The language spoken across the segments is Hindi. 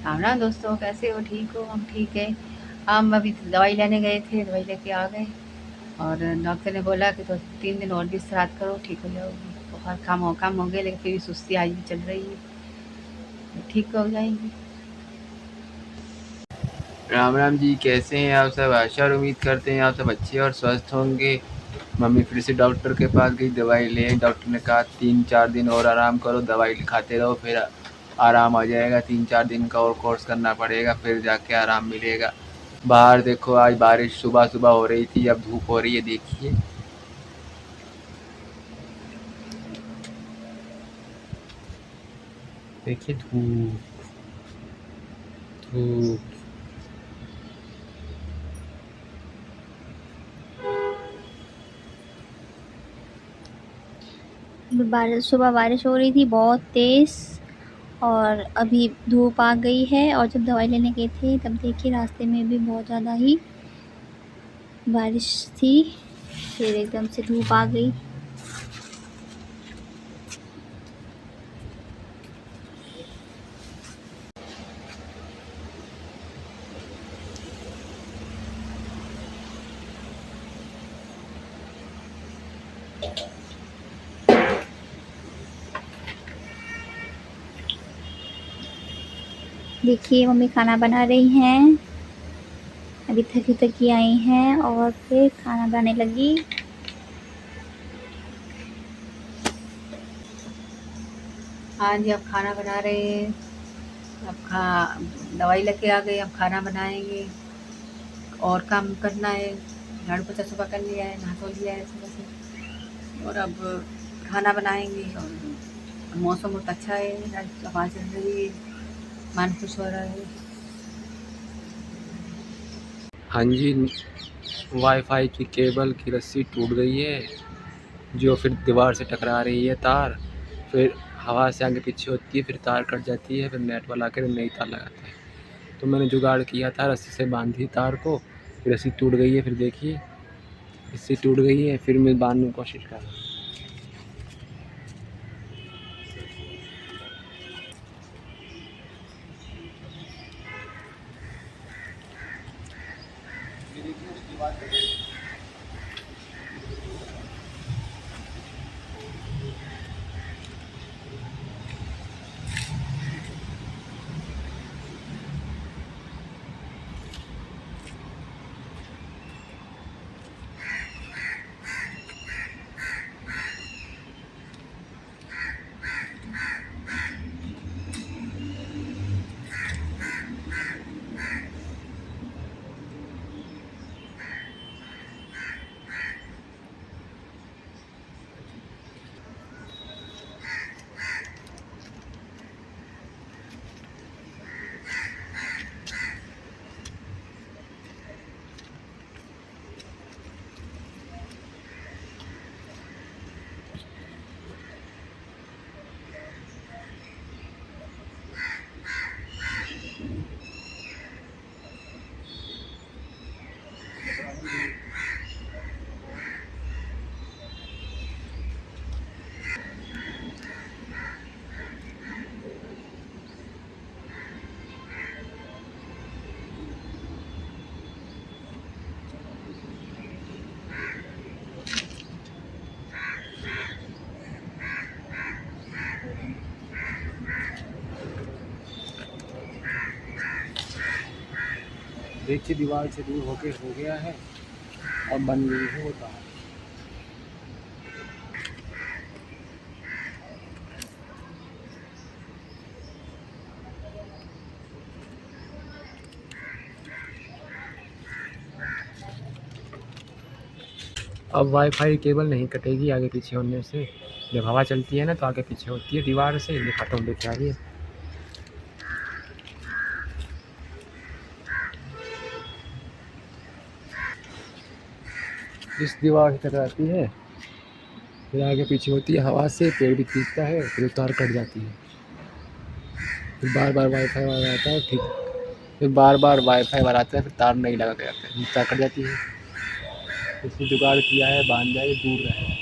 राम राम दोस्तों, कैसे हो? ठीक हो? हम ठीक है। हम अभी दवाई लेने गए थे, दवाई लेके आ गए। और डॉक्टर ने बोला कि तो 3 दिन और विश्राम करो, ठीक हो जाओगी। बुखार कम हो गया, लेकिन फिर भी सुस्ती आज भी चल रही है। तो ठीक हो जाएंगी। राम राम जी, कैसे हैं आप सब? आशा और उम्मीद करते हैं आप सब अच्छे और स्वस्थ होंगे। मम्मी फिर से डॉक्टर के पास गई, दवाई ले। डॉक्टर ने कहा 3-4 दिन और आराम करो, दवाई खाते रहो, फिर आराम आ जाएगा। 3-4 दिन का और कोर्स करना पड़ेगा, फिर जाके आराम मिलेगा। बाहर देखो, आज बारिश सुबह सुबह हो रही थी, अब धूप हो रही है, देखिए। देखिए धूप, धूप। बारिश, सुबह बारिश हो रही थी बहुत तेज। और अभी धूप आ गई है। और जब दवाई लेने गए थे तब देखिए रास्ते में भी बहुत ज़्यादा ही बारिश थी। फिर एकदम से धूप आ गई। देखिए मम्मी खाना बना रही हैं। अभी थकी थकी आई हैं और फिर खाना बनाने लगी। हाँ जी, अब खाना बना रहे हैं। अब खा दवाई लेके आ गए, अब खाना बनाएंगे। और काम करना है। झाड़ू पोछा सुबह कर लिया है, नहा धो लिया है सुबह से। और अब खाना बनाएंगे। और मौसम बहुत अच्छा है, हवा चल रही है, मन खुश हो रहा है। हाँ जी, वाईफाई की केबल की रस्सी टूट गई है, जो फिर दीवार से टकरा रही है तार। फिर हवा से आगे पीछे होती है, फिर तार कट जाती है, फिर नेट वाला आकर नई तार लगाता है। तो मैंने जुगाड़ किया था, रस्सी से बांधी तार को, फिर रस्सी टूट गई है। फिर देखिए, रस्सी टूट गई है, फिर मैं बांधने की कोशिश कर रहा हूँ। ये देखिए उस दीवार पे। देखिए दीवार से दूर होके हो गया है, अब बन गई है वो तार। अब वाईफाई केबल नहीं कटेगी आगे पीछे होने से। जब हवा चलती है ना तो आगे पीछे होती है दीवार से। दिखाता हूँ, देखिए आगे इस दीवार से टकराती है, फिर आगे पीछे होती है हवा से, पेड़ भी खींचता है, फिर तार कट जाती है। फिर बार बार वाईफाई वाला आता है, ठीक। फिर बार बार वाईफाई वाला आता है, फिर तार नहीं लगा के जाता है, तार कट जाती है। इसने जुगाड़ किया है, बांध जाए दूर रहे।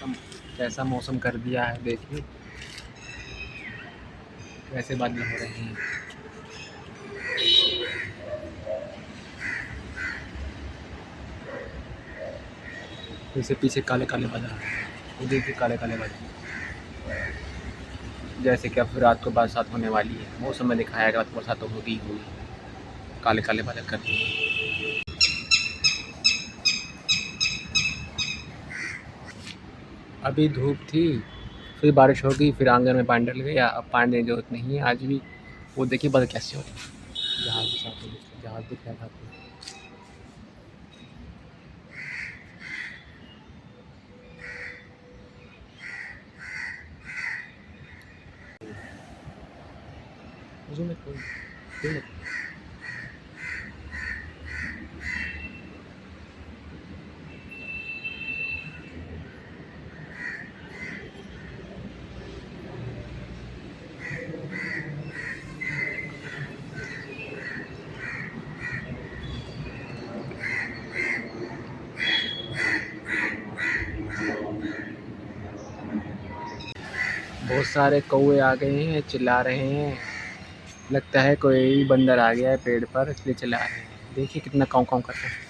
कैसा मौसम कर दिया है, देखिए कैसे बादल हो रहे हैं। जैसे पीछे काले काले बादल, वो देखिए काले काले बादल, जैसे कि अब रात को बरसात होने वाली है। मौसम में दिखाया है कि रात को बरसात तो होगी ही होगी, काले काले बादल कर दिए। अभी धूप थी, फिर बारिश हो गई, फिर आंगन में पानी डल गया। अब पानी देने की जरूरत नहीं है आज भी। वो देखिए बादल कैसे हो रहे हैं, जहाज के साथ जहाज दिख रहा था। बहुत सारे कौवे आ गए हैं, चिल्ला रहे हैं। लगता है कोई बंदर आ गया है पेड़ पर, इसलिए चिल्ला रहे हैं। देखिए कितना काँव काँव करते हैं।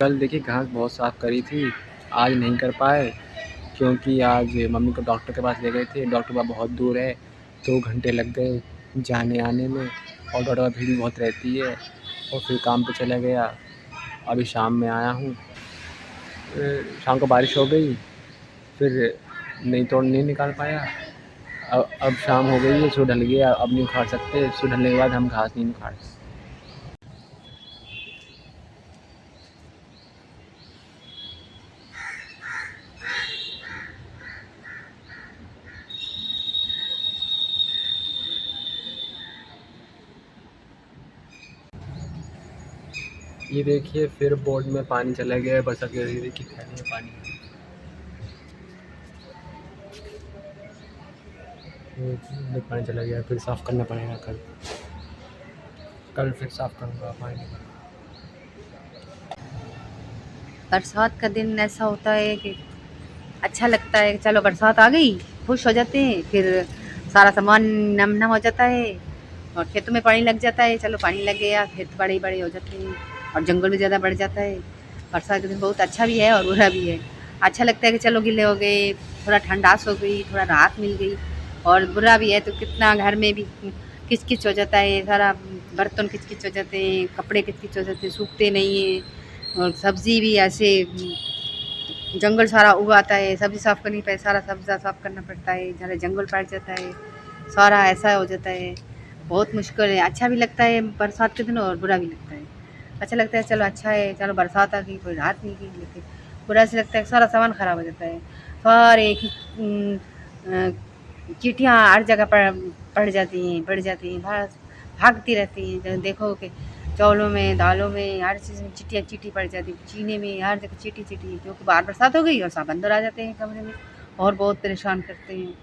कल देखिए घास बहुत साफ़ करी थी, आज नहीं कर पाए क्योंकि आज मम्मी को डॉक्टर के पास ले गए थे। डॉक्टर के पास बहुत दूर है, 2 घंटे लग गए जाने आने में, और डॉक्टर का भीड़ भी बहुत रहती है। और फिर काम पे चला गया, अभी शाम में आया हूँ। शाम को बारिश हो गई, फिर नहीं निकाल पाया। अब शाम हो गई है, सूरज ढल गया, अब नहीं उखाड़ सकते। सूरज ढलने के बाद हम घास नहीं उखाड़ सकते। ये देखिए फिर बोर्ड में पानी चला गया है, बरसात की वजह से। देखिए फैले है पानी, ये पानी चला गया, फिर साफ़ करना पड़ेगा। कल फिर साफ़ करूँगा पानी। बरसात का दिन ऐसा होता है कि अच्छा लगता है कि चलो बरसात आ गई, खुश हो जाते हैं। फिर सारा सामान नम नम हो जाता है और खेतों में पानी लग जाता है। चलो पानी लग गया, खेत बड़े बड़े हो जाते हैं और जंगल भी ज़्यादा बढ़ जाता है। बरसात के दिन बहुत अच्छा भी है और बुरा भी है। अच्छा लगता है कि चलो गिले हो गए, थोड़ा ठंडास हो गई, थोड़ा राहत मिल गई। और बुरा भी है तो कितना घर में भी किच किच हो जाता है, सारा बर्तन किच किच हो जाते हैं, कपड़े किच किच हो जाते हैं, सूखते नहीं हैं। और सब्ज़ी भी ऐसे जंगल सारा उगाता है, सब्ज़ी साफ़ करनी पड़े, सारा सब्ज़ा साफ़ करना पड़ता है, सारा जंगल पड़ जाता है, सारा ऐसा हो जाता है, बहुत मुश्किल है। अच्छा भी लगता है बरसात के दिन और बुरा भी लगता है। अच्छा लगता है चलो अच्छा है, चलो बरसात आ गई, कोई राहत मिल गई। लेकिन बुरा से लगता है सारा सामान ख़राब हो जाता है, सारे चींटियाँ हर जगह पड़ जाती हैं, भागती रहती हैं। जब देखो कि चावलों में, दालों में, हर चीज़ में चींटी पड़ जाती है, चीनी में, हर जगह चींटी क्योंकि बाहर बरसात हो गई और सब अंदर आ जाते हैं कमरे में और बहुत परेशान करते हैं।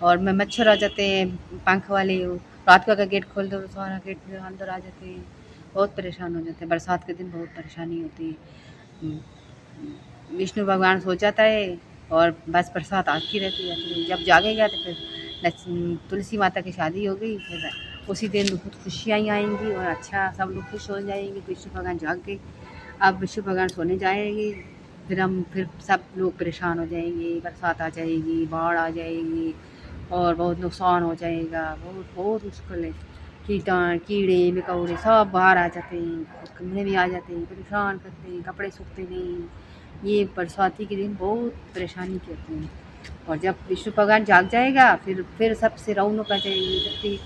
और में मच्छर आ जाते हैं पंख वाले, रात को अगर गेट खोल दो तो सारा गेट में अंदर आ जाते हैं, बहुत परेशान हो जाते हैं। बरसात के दिन बहुत परेशानी होती है। विष्णु भगवान सो जाता है और बस बरसात आती रहती है। फिर जब जागेगा तो फिर तुलसी माता की शादी हो गई, फिर उसी दिन बहुत खुशियाँ आएंगी और अच्छा सब लोग खुश हो जाएंगे। विष्णु भगवान जाग गए, अब विष्णु भगवान सोने जाएंगे, फिर सब लोग परेशान हो जाएंगे, बरसात आ जाएगी, बाढ़ आ जाएगी और बहुत नुकसान हो जाएगा। बहुत बहुत मुश्किल है। कीड़े मकोड़े सब बाहर आ जाते हैं, कमरे में आ जाते हैं, परेशान करते हैं, कपड़े सूखते नहीं। ये बरसाती के दिन बहुत परेशानी के होते हैं। और जब विष्णु भगवान जाग जाएगा फिर सबसे रौनक आ जाएगी, सबकी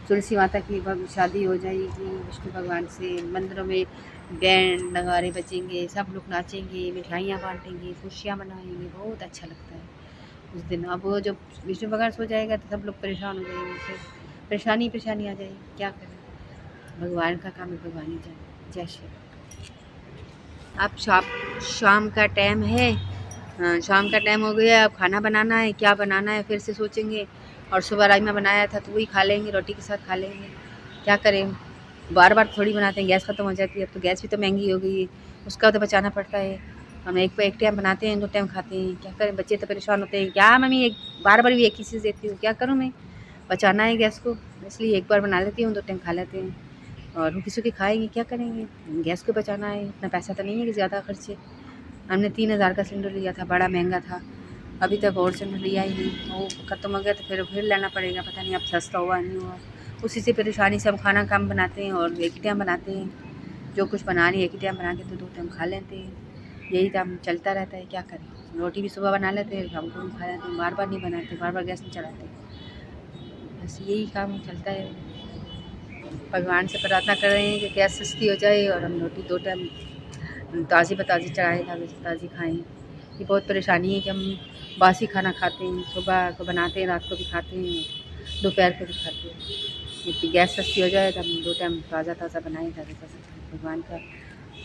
तुलसी माता की शादी हो जाएगी विष्णु भगवान से, मंदिरों में बैंड नगाड़े बजेंगे, सब लोग नाचेंगे, मिठाइयाँ बांटेंगे, खुशियाँ मनाएंगे, बहुत अच्छा लगता है उस दिन। अब वो जब विष्णु भगवान सो जाएगा तो सब लोग परेशान हो जाएंगे, फिर परेशानी परेशानी आ जाएगी, क्या करें, भगवान का काम है, भगवान ही जाने। जय श्री राम। अब शाम का टाइम है, शाम का टाइम हो गया, अब खाना बनाना है, क्या बनाना है फिर से सोचेंगे। और सुबह राजमा बनाया था तो वही खा लेंगे, रोटी के साथ खा लेंगे, क्या करें, बार बार थोड़ी बनाते हैं, गैस ख़त्म हो जाती है। अब तो गैस भी तो महंगी हो गई है, उसका तो बचाना पड़ता है। हम एक टाइम बनाते हैं, 2 टाइम खाते हैं, क्या करें, बच्चे तो परेशान होते हैं, क्या मम्मी एक बार बार भी एक ही चीज़ देती हूँ, क्या करूँ मैं, बचाना है गैस को, इसलिए एक बार बना लेती हूँ, 2 टाइम खा लेते हैं। और रुखी सुखी खाएंगे, क्या करेंगे, गैस को बचाना है, इतना पैसा तो नहीं है कि ज़्यादा खर्चे। हमने 3000 का सिलेंडर लिया था, बड़ा महंगा था, अभी तक और सिलेंडर लिया ही नहीं, वो ख़त्म हो गया तो फिर लेना पड़ेगा, पता नहीं अब सस्ता हुआ नहीं हुआ। उसी से परेशानी से हम खाना कम बनाते हैं और एक ही टाइम बनाते हैं, जो कुछ बनानी एक ही टाइम बना के तो 2 टाइम खा लेते हैं, यही काम चलता रहता है, क्या करें। रोटी भी सुबह बना लेते हैं, शाम को भी खा लेते हैं, बार बार नहीं बनाते, बार बार गैस नहीं चलाते, बस यही काम चलता है। भगवान से प्रार्थना कर रहे हैं कि गैस सस्ती हो जाए और हम रोटी 2 टाइम ताज़ी बताज़ी चढ़ाएँ, ताज़ी खाएँ। ये बहुत परेशानी है कि हम बासी खाना खाते हैं, सुबह को बनाते हैं, रात को भी खाते हैं, दोपहर को भी खाते हैं। यदि गैस सस्ती हो जाए तो हम 2 टाइम ताज़ा बनाएँ, ताज़ा खाएँ। भगवान का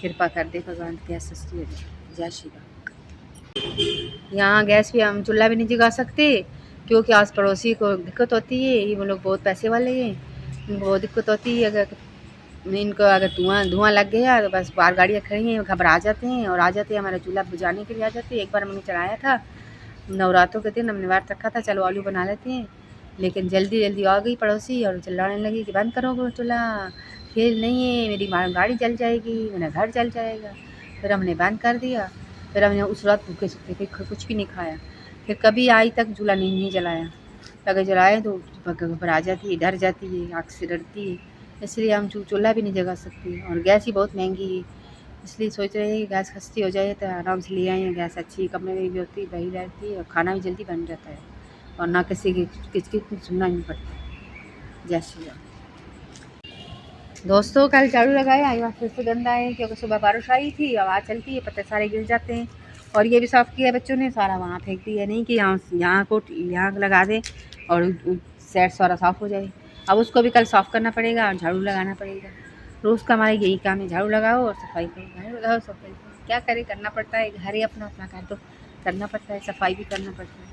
कृपा कर दे, भगवान गैस सस्ती हो जाए। जय श्री राम। यहाँ गैस भी हम चूल्हा भी नहीं जगा सकते, क्योंकि आस पड़ोसी को दिक्कत होती है, ये वो लोग बहुत पैसे वाले हैं, इनको बहुत दिक्कत होती है। इनको अगर धुआं लग गया तो बस बाहर गाड़ियाँ खड़ी हैं, घबरा जाते हैं और आ जाते हैं, हमारा चूल्हा बुझाने के लिए आ जाते हैं। एक बार हमने चढ़ाया था, नवरात्रों के दिन हमने व्रत रखा था, चलो आलू बना लेते हैं, लेकिन जल्दी आ गई पड़ोसी और चिल्लाने लगी कि बंद करो चूल्हा, खेल नहीं है, मेरी गाड़ी जल जाएगी, मेरा घर जल जाएगा। फिर हमने बंद कर दिया, फिर हमने उस रात भूखे सूखे फिर कुछ भी नहीं खाया, फिर कभी आई तक चूल्हा नहीं जलाया। अगर जलाए तो घबरा जाती है, डर जाती है, आग से डरती है, इसलिए हम चूल्हा भी नहीं जगा सकते। और गैस ही बहुत महंगी है, इसलिए सोच रहे हैं कि गैस सस्ती हो जाए तो आराम से ले आएँ। गैस अच्छी कमरे में भी होती है, बही रहती है और खाना भी जल्दी बन जाता है और ना किसी की किचकिच सुनना नहीं पड़ता। जय श्री राम। दोस्तों कल झाड़ू लगाया, आज फिर से गंदा है, क्योंकि सुबह बारिश आई थी, आवाज़ चलती है, पत्ते सारे गिर जाते हैं। और ये भी साफ़ किया बच्चों ने, सारा वहाँ फेंक दिया, नहीं कि यहाँ लगा दें और साइड सारा साफ़ हो जाए। अब उसको भी कल साफ़ करना पड़ेगा और झाड़ू लगाना पड़ेगा। रोज़ का हमारा यही काम है, झाड़ू लगाओ और सफाई करो, झाड़ू लगाओ सफाई करो, क्या करें, करना पड़ता है, घर ही अपना अपना घर तो करना पड़ता है, सफाई भी करना पड़ता है।